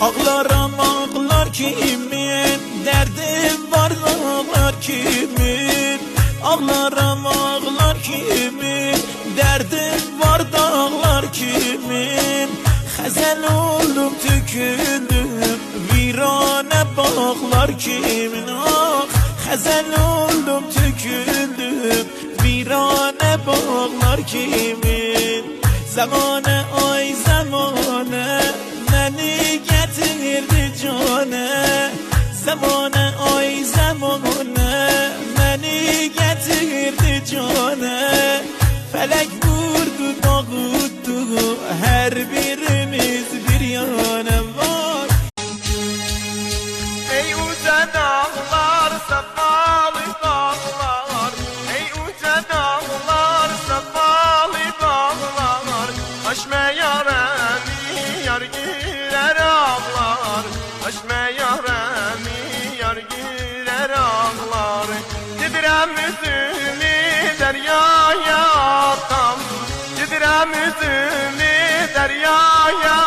Ağlaram ağlar kimin, derdim var ağlar kimin. Ağlaram ağlar kimin, derdim var dağlar kimin. Xəzəl oldum tüküldüm, virane bağlar kimin. Ah, xəzəl oldum tüküldüm, virane bağlar kimin. Zamane ay zamane, məni getirdi cane. Zamane ay zamane, məni getirdi cane. Felek vurdu dağıttı, her birimiz bir yana var. Ey uca dağlar, safalı dağlar. Ey uca dağlar, safalı dağlar. Aşme yaremi, yar girer ağlar. Aşme yaremi, yar girer ağlar. Gidirem üzümü deryaya atam. Gidirem üzümü deryaya